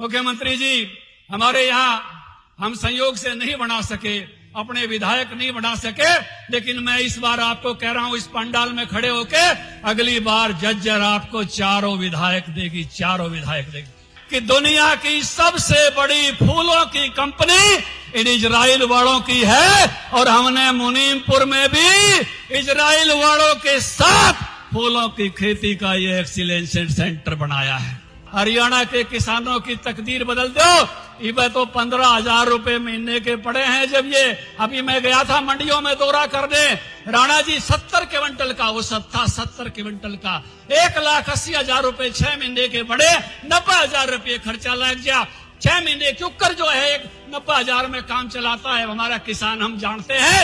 मुख्यमंत्री जी, हमारे यहाँ हम संयोग से नहीं बना सके, अपने विधायक नहीं बना सके, लेकिन मैं इस बार आपको कह रहा हूं, इस पंडाल में खड़े होके, अगली बार जज्जर आपको चारों विधायक देगी कि दुनिया की सबसे बड़ी फूलों की कंपनी इन इजराइल वालों की है और हमने मुनीमपुर में भी इजराइल वालों के साथ फूलों की खेती का ये एक्सीलेंस सेंटर बनाया है। हरियाणा के किसानों की तकदीर बदल दो। ये तो 15,000 रुपए महीने के पड़े हैं। जब ये अभी मैं गया था मंडियों में दौरा करने, राणा जी 70 क्विंटल का, वो सत्ता 70 क्विंटल का 1,80,000 रुपए 6 महीने के पड़े, 90,000 रुपये खर्चा लग गया। 6 महीने कुकर जो है 90,000 में काम चलाता है हमारा किसान, हम जानते हैं।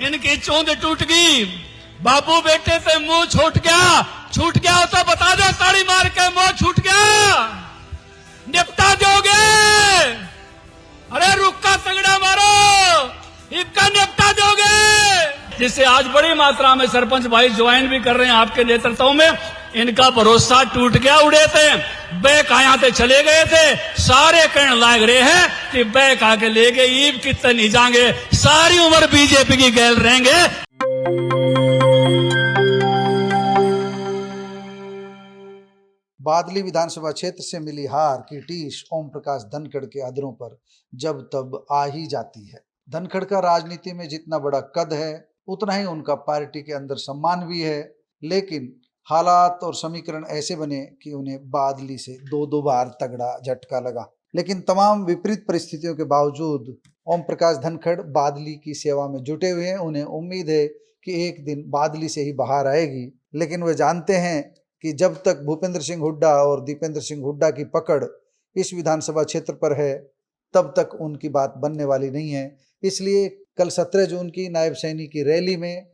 इनकी चूंद टूट गई, बाबू बेटे से मुंह छूट गया हो तो बता दो, ताड़ी मार के मुंह छूट गया, निपटा दोगे? अरे रुक्का तगड़ा मारो, इनका निपटा दोगे? जिससे आज बड़ी मात्रा में सरपंच भाई ज्वाइन भी कर रहे हैं आपके नेतृत्व में। इनका भरोसा टूट गया, उड़े थे बैक आया थे, चले गए थे, सारे कहने लाग रहे हैं कि बैक आके ले गए, ईब कितने नहीं जाएंगे, सारी उम्र बीजेपी की गैल रहेंगे। बादली विधानसभा क्षेत्र से मिली हार की टीस ओम प्रकाश धनखड़ के अधरों पर जब तब आ ही जाती है। धनखड़ का राजनीति में जितना बड़ा कद है उतना ही उनका पार्टी के अंदर सम्मान भी है, लेकिन हालात और समीकरण ऐसे बने कि उन्हें बादली से दो बार तगड़ा झटका लगा। लेकिन तमाम विपरीत परिस्थितियों के बावजूद ओम प्रकाश धनखड़ बादली की सेवा में जुटे हुए हैं। उन्हें उम्मीद है कि एक दिन बादली से ही बाहर आएगी, लेकिन वे जानते हैं कि जब तक भूपेंद्र सिंह हुड्डा और दीपेंद्र सिंह हुड्डा की पकड़ इस विधानसभा क्षेत्र पर है तब तक उनकी बात बनने वाली नहीं है। इसलिए कल 17 जून की नायब सैनी की रैली में,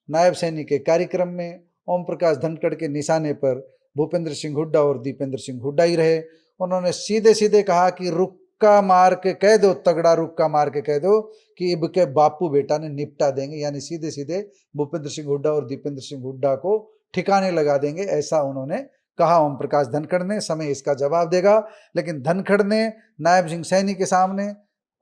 नायब सैनी के कार्यक्रम में ओम प्रकाश धनखड़ के निशाने पर भूपेंद्र सिंह हुड्डा और दीपेंद्र सिंह हुड्डा ही रहे। उन्होंने सीधे सीधे कहा कि रुक्का मार के कह दो, तगड़ा रुक्का मार के कह दो कि इब के बापू बेटा ने निपटा देंगे, यानी सीधे सीधे भूपेंद्र सिंह हुड्डा और दीपेंद्र सिंह हुड्डा को ठिकाने लगा देंगे, ऐसा उन्होंने कहा ओम प्रकाश धनखड़ ने। समय इसका जवाब देगा, लेकिन धनखड़ ने नायब सिंह सैनी के सामने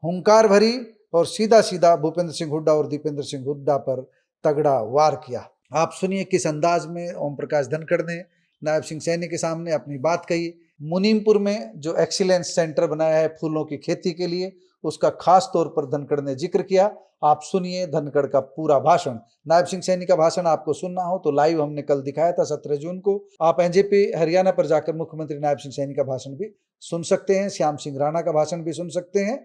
हुंकार भरी और सीधा सीधा भूपेंद्र सिंह हुड्डा और दीपेंद्र सिंह हुड्डा पर तगड़ा वार किया। आप सुनिए किस अंदाज में ओम प्रकाश धनखड़ ने नायब सिंह सैनी के सामने अपनी बात कही। मुनीमपुर में जो एक्सीलेंस सेंटर बनाया है फूलों की खेती के लिए, उसका खास तौर पर धनखड़ ने जिक्र किया। आप सुनिए धनखड़ का पूरा भाषण। नायब सिंह सैनी का भाषण आपको सुनना हो तो लाइव हमने कल दिखाया था 17 जून को। आप एनजेपी हरियाणा पर जाकर मुख्यमंत्री नायब सिंह सैनी का भाषण भी सुन सकते हैं, श्याम सिंह राणा का भाषण भी सुन सकते हैं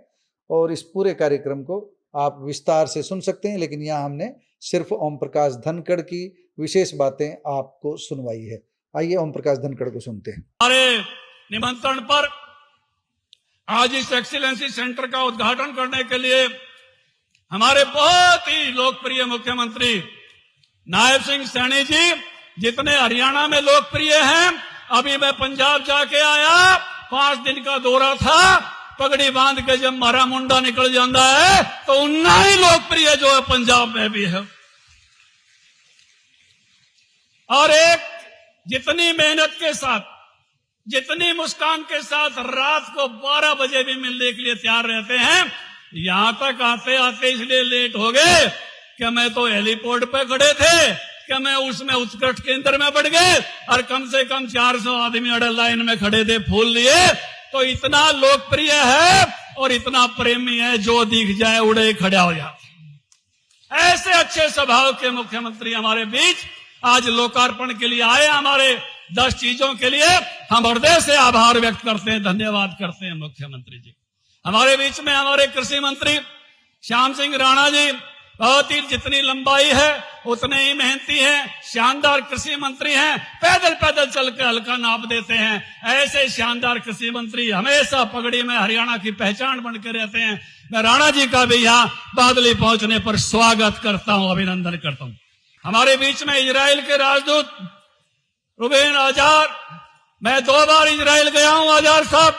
और इस पूरे कार्यक्रम को आप विस्तार से सुन सकते हैं। लेकिन यहाँ हमने सिर्फ ओम प्रकाश धनखड़ की विशेष बातें आपको सुनवाई है। आइए ओम प्रकाश धनखड़ को सुनते हैं। हमारे निमंत्रण पर आज इस एक्सीलेंसी सेंटर का उद्घाटन करने के लिए हमारे बहुत ही लोकप्रिय मुख्यमंत्री नायब सिंह सैनी जी, जितने हरियाणा में लोकप्रिय हैं, अभी मैं पंजाब जाके आया, 5 दिन का दौरा था, पगड़ी बांध के जब मारा मुंडा निकल जाता है तो उतना ही लोकप्रिय जो है पंजाब में भी है। और एक जितनी मेहनत के साथ, जितनी मुस्कान के साथ रात को 12 बजे भी मिलने के लिए तैयार रहते हैं, यहां तक आते आते इसलिए लेट हो गए कि मैं तो हेलीपोर्ट पे खड़े थे कि मैं उसमें उत्कर्ष केंद्र में बढ़ गए और कम से कम 400 आदमी अड़ल लाइन में खड़े थे, फूल लिए। तो इतना लोकप्रिय है और इतना प्रेमी है, जो दिख जाए उड़े खड़ा हो जाता। ऐसे अच्छे स्वभाव के मुख्यमंत्री हमारे बीच आज लोकार्पण के लिए आए। हमारे 10 चीजों के लिए हम हृदय से आभार व्यक्त करते हैं, धन्यवाद करते हैं मुख्यमंत्री जी। हमारे बीच में हमारे कृषि मंत्री श्याम सिंह राणा जी, बहुत ही जितनी लंबाई है उतने ही मेहनती हैं, शानदार कृषि मंत्री हैं, पैदल पैदल चल के हल्का नाप देते हैं। ऐसे शानदार कृषि मंत्री हमेशा पगड़ी में हरियाणा की पहचान बन के रहते हैं। मैं राणा जी का भी यहाँ बादली पहुंचने पर स्वागत करता हूं, अभिनंदन करता हूं। हमारे बीच में इजराइल के राजदूत रुबेन आजार, मैं 2 बार इजराइल गया हूं आजार साहब,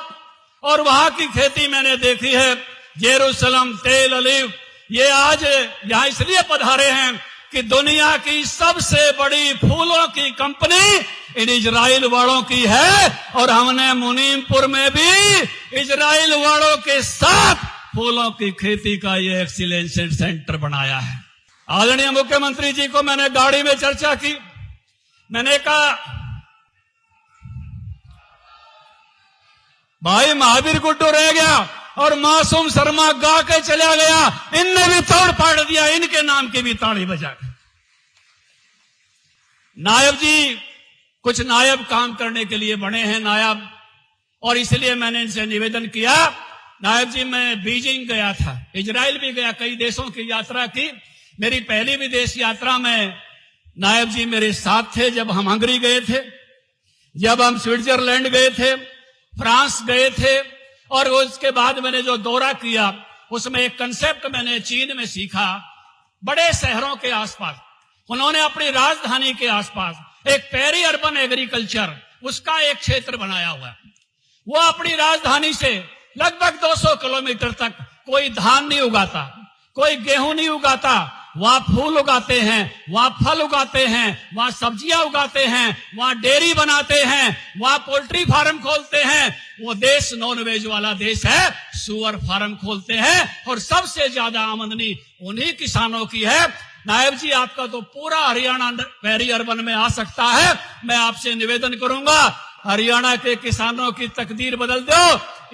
और वहां की खेती मैंने देखी है। जेरूसलम, तेल अलीव, ये आज यहाँ इसलिए पधारे हैं कि दुनिया की सबसे बड़ी फूलों की कंपनी इन इजराइल वालों की है और हमने मुनीमपुर में भी इजराइल वालों के साथ फूलों की खेती का ये एक्सीलेंस सेंटर बनाया है। आदरणीय मुख्यमंत्री जी को मैंने गाड़ी में चर्चा की। मैंने कहा भाई महावीर गुड्डू रह गया और मासूम शर्मा गा के चला गया, इनने भी तोड़ फाड़ दिया, इनके नाम की भी ताड़ी बजा। नायब जी कुछ नायब काम करने के लिए बने हैं नायब, और इसलिए मैंने इनसे निवेदन किया। नायब जी मैं बीजिंग गया था, इजराइल भी गया, कई देशों की यात्रा की। मेरी पहली विदेश यात्रा में नायब जी मेरे साथ थे। जब हम हंगरी गए थे, जब हम स्विट्जरलैंड गए थे, फ्रांस गए थे, और उसके बाद मैंने जो दौरा किया उसमें एक कंसेप्ट मैंने चीन में सीखा। बड़े शहरों के आसपास उन्होंने अपनी राजधानी के आसपास एक पेरी अर्बन एग्रीकल्चर उसका एक क्षेत्र बनाया हुआ है। वो अपनी राजधानी से लगभग 200 किलोमीटर तक कोई धान नहीं उगाता, कोई गेहूं नहीं उगाता, वहां फूल उगाते हैं, वहां फल उगाते हैं, वहां सब्जियां उगाते हैं, वहां डेयरी बनाते हैं, वहां पोल्ट्री फार्म खोलते हैं। वो देश नॉनवेज वाला देश है, सुअर फार्म खोलते हैं और सबसे ज्यादा आमदनी उन्हीं किसानों की है। नायब जी आपका तो पूरा हरियाणा पेरी अर्बन में आ सकता है। मैं आपसे निवेदन करूंगा हरियाणा के किसानों की तकदीर बदल दो।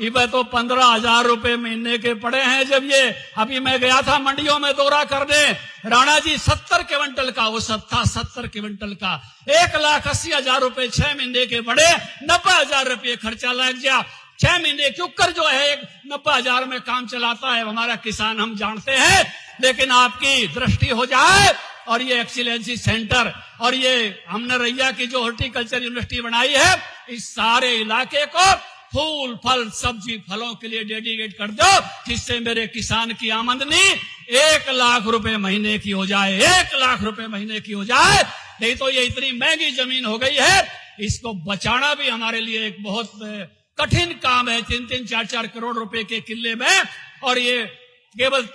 ये तो 15,000 रुपए महीने के पड़े हैं। जब ये अभी मैं गया था मंडियों में दौरा करने, राणा जी 70 क्विंटल का वो सत्ता 70 क्विंटल का 1,80,000 रुपए 6 महीने के पड़े, 90,000 रुपये खर्चा लग गया। 6 महीने कुकर जो है 90,000 में काम चलाता है हमारा किसान, हम जानते हैं। लेकिन आपकी दृष्टि हो जाए और ये एक्सीलेंसी सेंटर और ये हमने रैया की जो हॉर्टिकल्चर यूनिवर्सिटी बनाई है, इस सारे इलाके को फूल फल सब्जी फलों के लिए डेडिकेट कर दो, जिससे मेरे किसान की आमदनी 1 लाख रुपए महीने की हो जाए, 1 लाख रुपए महीने की हो जाए। नहीं तो ये इतनी महंगी जमीन हो गई है, इसको बचाना भी हमारे लिए एक बहुत कठिन काम है। 3-3, 4-4 करोड़ रुपए के किले में, और ये केवल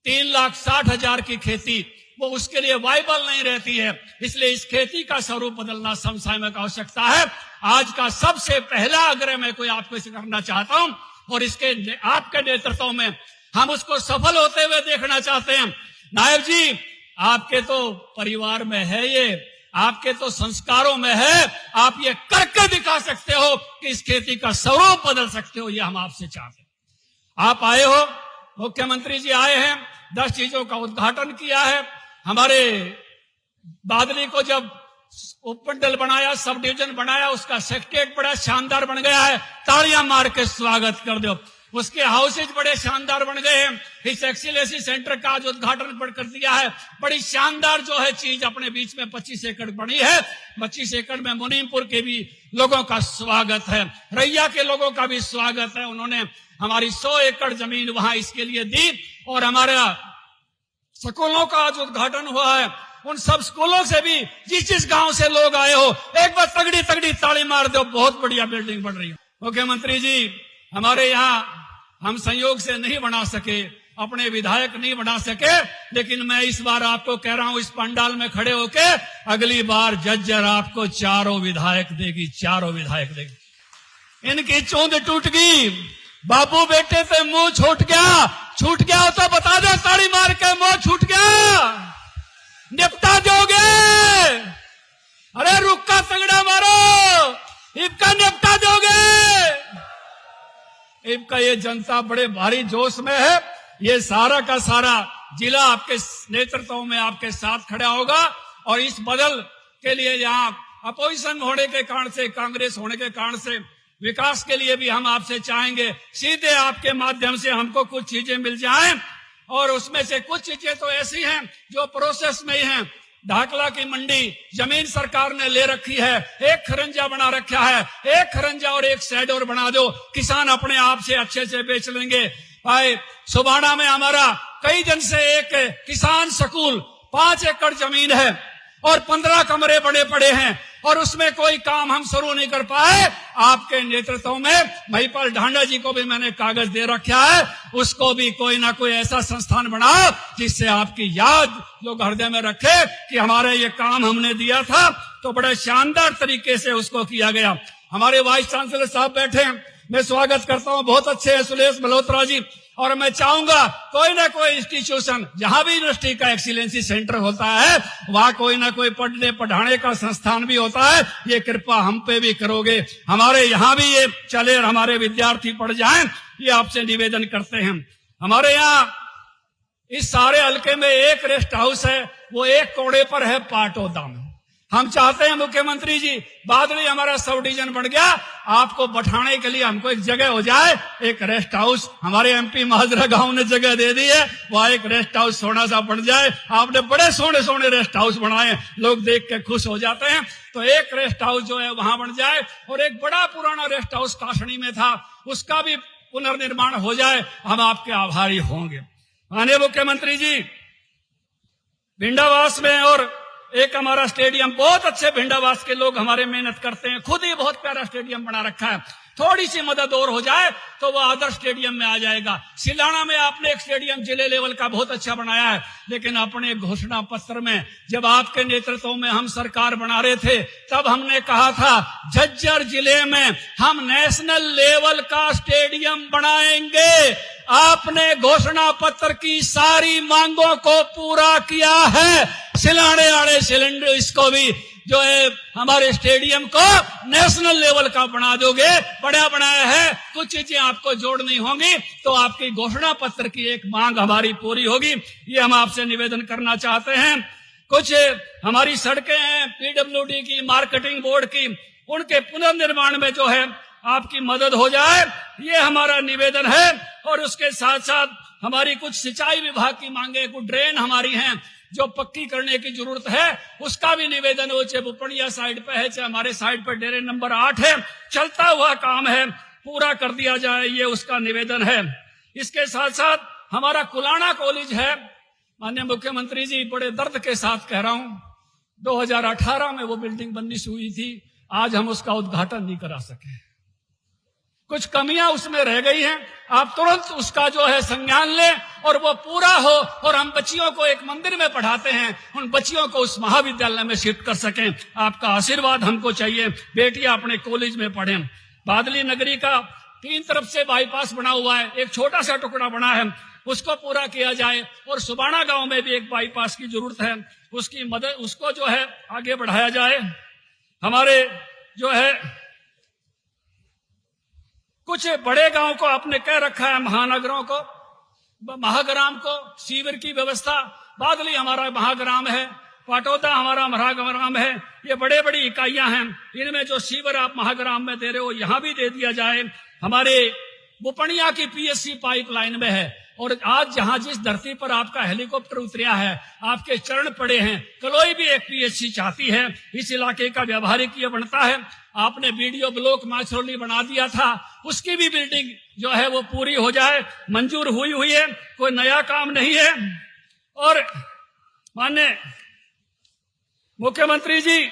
3,60,000 की खेती वो उसके लिए वाइबल नहीं रहती है। इसलिए इस खेती का स्वरूप बदलना समसामयिक आवश्यकता है। आज का सबसे पहला आग्रह मैं कोई आपको इसे करना चाहता हूं, और इसके आपके नेतृत्व में हम उसको सफल होते हुए देखना चाहते हैं। नायब जी आपके तो परिवार में है, ये आपके तो संस्कारों में है, आप ये करके दिखा सकते हो कि इस खेती का स्वरूप बदल सकते हो। ये हम आपसे चाहते हैं। आप आए हो, मुख्यमंत्री जी आए हैं, 10 चीजों का उद्घाटन किया है। हमारे बादली को जब उपमंडल बनाया, सब डिवीजन बनाया, उसका सेक्रेटरीट बड़ा शानदार बन गया है, तालियां मार के स्वागत कर दो। उसके हाउसेज बड़े शानदार बन गए हैं। इस एक्सीलेंसी सेंटर का जो उद्घाटन कर दिया है, बड़ी शानदार जो है चीज अपने बीच में 25 एकड़ बनी है। 25 एकड़ में मुनीमपुर के भी लोगों का स्वागत है, रैया के लोगों का भी स्वागत है। उन्होंने हमारी 100 एकड़ जमीन वहां इसके लिए दी, और हमारा स्कूलों का जो उद्घाटन हुआ है, उन सब स्कूलों से भी जिस गांव से लोग आए हो, एक बार तगड़ी तगड़ी ताली मार दो, बहुत बढ़िया बिल्डिंग बन रही है। मुख्यमंत्री जी हमारे यहाँ हम संयोग से नहीं बना सके, अपने विधायक नहीं बना सके, लेकिन मैं इस बार आपको कह रहा हूं, इस पंडाल में खड़े होके अगली बार जज्जर आपको 4 विधायक देगी, 4 विधायक देगी। इनकी चूंद टूट गई, बाबू बेटे से मुंह छूट गया हो तो बता दो, ताड़ी मार के मुंह छूट गया, निपटा दोगे? अरे रुक्का तगड़ा मारो, इनका निपटा दोगे? इनका ये जनता बड़े भारी जोश में है। ये सारा का सारा जिला आपके नेतृत्व में आपके साथ खड़ा होगा, और इस बदल के लिए यहाँ अपोजिशन होने के कारण से, कांग्रेस होने के कारण से, विकास के लिए भी हम आपसे चाहेंगे सीधे आपके माध्यम से हमको कुछ चीजें मिल जाएं, और उसमें से कुछ चीजें तो ऐसी हैं जो प्रोसेस में ही हैं। ढाकला की मंडी जमीन सरकार ने ले रखी है, एक खरंजा बना रखा है, एक खरंजा और एक सैडोर बना दो, किसान अपने आप से अच्छे से बेच लेंगे। भाई सुबाना में हमारा कई दिन से एक किसान स्कूल 5 एकड़ जमीन है और 15 कमरे बड़े पड़े हैं, और उसमें कोई काम हम शुरू नहीं कर पाए। आपके नेतृत्व में महिपाल ढांडा जी को भी मैंने कागज दे रखा है, उसको भी कोई ना कोई ऐसा संस्थान बनाओ जिससे आपकी याद लोग हृदय में रखे कि हमारे ये काम हमने दिया था तो बड़े शानदार तरीके से उसको किया गया। हमारे वाइस चांसलर साहब बैठे हैं, मैं स्वागत करता हूं, बहुत अच्छे हैं सुरेश मल्होत्रा जी। और मैं चाहूंगा कोई ना कोई इंस्टीट्यूशन, जहां भी यूनिवर्सिटी का एक्सीलेंसी सेंटर होता है वहां कोई ना कोई पढ़ने पढ़ाने का संस्थान भी होता है, ये कृपा हम पे भी करोगे, हमारे यहाँ भी ये चले और हमारे विद्यार्थी पढ़ जाएं, ये आपसे निवेदन करते हैं। हमारे यहाँ इस सारे हल्के में एक रेस्ट हाउस है, वो एक कोने पर है पाटौदा में। हम चाहते हैं मुख्यमंत्री जी, बाद में हमारा सब डिवीजन बढ़ गया, आपको बैठाने के लिए हमको एक जगह हो जाए, एक रेस्ट हाउस। हमारे एमपी महाजरा गांव ने जगह दे दी है, वहां एक रेस्ट हाउस सोना सा बन जाए। आपने बड़े सोने सोने रेस्ट हाउस बनाए, लोग देख के खुश हो जाते हैं। तो एक रेस्ट हाउस जो है वहां बन जाए, और एक बड़ा पुराना रेस्ट हाउस काशनी में था, उसका भी पुनर्निर्माण हो जाए, हम आपके आभारी होंगे। माननीय मुख्यमंत्री जी, भिंडावास में और एक हमारा स्टेडियम, बहुत अच्छे भिंडावास के लोग हमारे मेहनत करते हैं, खुद ही बहुत प्यारा स्टेडियम बना रखा है, थोड़ी सी मदद और हो जाए तो वो आदर्श स्टेडियम में आ जाएगा। सिलाना में आपने एक स्टेडियम जिले लेवल का बहुत अच्छा बनाया है, लेकिन अपने घोषणा पत्र में जब आपके नेतृत्व में हम सरकार बना रहे थे तब हमने कहा था झज्जर जिले में हम नेशनल लेवल का स्टेडियम बनाएंगे। आपने घोषणा पत्र की सारी मांगों को पूरा किया है। सिलाने वाले सिलेंडर इसको भी जो है हमारे स्टेडियम को नेशनल लेवल का बना दोगे, बड़ा बनाया है, कुछ चीजें आपको जोड़नी होंगी तो आपकी घोषणा पत्र की एक मांग हमारी पूरी होगी, ये हम आपसे निवेदन करना चाहते हैं। कुछ हमारी सड़कें हैं पीडब्ल्यूडी की, मार्केटिंग बोर्ड की, उनके पुनर्निर्माण में जो है आपकी मदद हो जाए, ये हमारा निवेदन है। और उसके साथ साथ हमारी कुछ सिंचाई विभाग की मांगे, कुछ ड्रेन हमारी हैं जो पक्की करने की जरूरत है, उसका भी निवेदन हो, चाहे बुपनिया साइड पे है चाहे हमारे साइड पर डेरे नंबर 8 है, चलता हुआ काम है, पूरा कर दिया जाए, ये उसका निवेदन है। इसके साथ साथ हमारा कुलाना कॉलेज है, माननीय मुख्यमंत्री जी बड़े दर्द के साथ कह रहा हूं, 2018 में वो बिल्डिंग बननी शुरू हुई थी, आज हम उसका उद्घाटन नहीं करा सके, कुछ कमियां उसमें रह गई हैं। आप तुरंत उसका जो है संज्ञान लें और वो पूरा हो, और हम बच्चियों को एक मंदिर में पढ़ाते हैं, उन बच्चियों को उस महाविद्यालय में शिफ्ट कर सकें। आपका आशीर्वाद हमको चाहिए, बेटियां अपने कॉलेज में पढ़ें। बादली नगरी का 3 तरफ से बाईपास बना हुआ है, एक छोटा सा टुकड़ा बना है, उसको पूरा किया जाए। और सुबाना गांव में भी एक बाईपास की जरूरत है, उसकी मदद, उसको जो है आगे बढ़ाया जाए। हमारे जो है कुछ बड़े गांव को आपने कह रखा है, महानगरों को, महाग्राम को सीवर की व्यवस्था, बादली हमारा महाग्राम है, पाटौदा हमारा महाग्राम है, ये बड़े बड़ी इकाइयां हैं, इनमें जो सीवर आप महाग्राम में दे रहे हो यहां भी दे दिया जाए। हमारे बुपनिया की पीएससी पाइपलाइन में है, और आज जहां जिस धरती पर आपका हेलीकॉप्टर उतरिया है, आपके चरण पड़े हैं, कलोई भी एक पीएससी चाहती है, इस इलाके का व्यवहारिक ये बनता है। आपने वीडियो ब्लॉक माछरोली बना दिया था, उसकी भी बिल्डिंग जो है वो पूरी हो जाए, मंजूर हुई है, कोई नया काम नहीं है। और माननीय मुख्यमंत्री जी,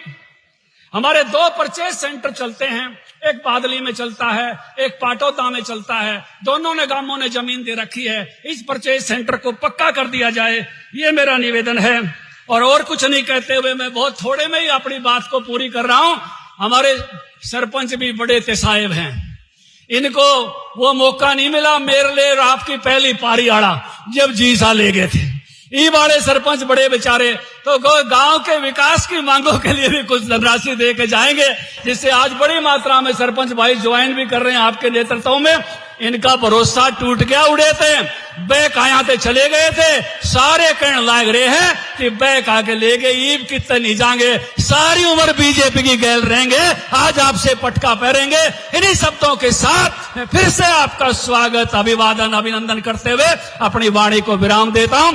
हमारे 2 परचेज सेंटर चलते हैं, एक बादली में चलता है, एक पाटौदा में चलता है, दोनों ने गांवों ने जमीन दे रखी है, इस परचेज सेंटर को पक्का कर दिया जाए, ये मेरा निवेदन है। और कुछ नहीं कहते हुए मैं बहुत थोड़े में ही अपनी बात को पूरी कर रहा हूं। हमारे सरपंच भी बड़े तेसायब हैं, इनको वो मौका नहीं मिला मेरे लिए आपकी पहली पारी आड़ा जब जीसा ले गए थे, ये वाले सरपंच बड़े बेचारे तो गांव के विकास की मांगों के लिए भी कुछ धनराशि दे के जाएंगे, जिससे आज बड़ी मात्रा में सरपंच भाई ज्वाइन भी कर रहे हैं आपके नेतृत्व में। इनका भरोसा टूट गया, उड़े थे बैक आया थे, चले गए थे, सारे कहने लाग रहे हैं कि बैक आके ले गए, ईब कितने नहीं जाएंगे, सारी उम्र बीजेपी की गैल रहेंगे, आज आपसे पटका पहरेंगे। इन्हीं शब्दों के साथ मैं फिर से आपका स्वागत, अभिवादन, अभिनंदन करते हुए अपनी वाणी को विराम देता हूं।